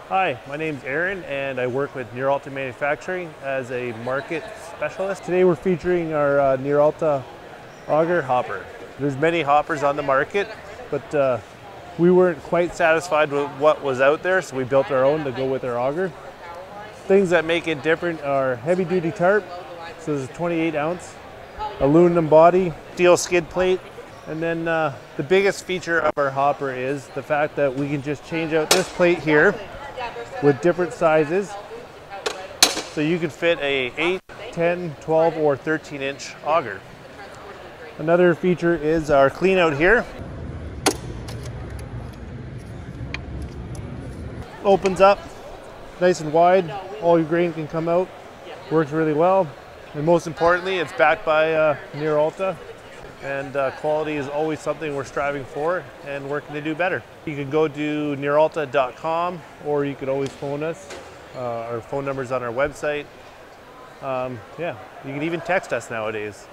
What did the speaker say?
Hi, my name's Aaron and I work with Neeralta Manufacturing as a market specialist. Today we're featuring our Neeralta Auger hopper. There's many hoppers on the market, but we weren't quite satisfied with what was out there, so we built our own to go with our auger. Things that make it different are heavy duty tarp, so there's a 28 ounce, aluminum body, steel skid plate, and then the biggest feature of our hopper is the fact that we can just change out this plate here with different sizes, so you can fit a 8, 10, 12, or 13-inch auger. Another feature is our clean out here. Opens up nice and wide, all your grain can come out, works really well, and most importantly it's backed by Neeralta, and quality is always something we're striving for and working to do better. You can go to Neeralta.com, or you could always phone us. Our phone number's on our website. Yeah, you can even text us nowadays.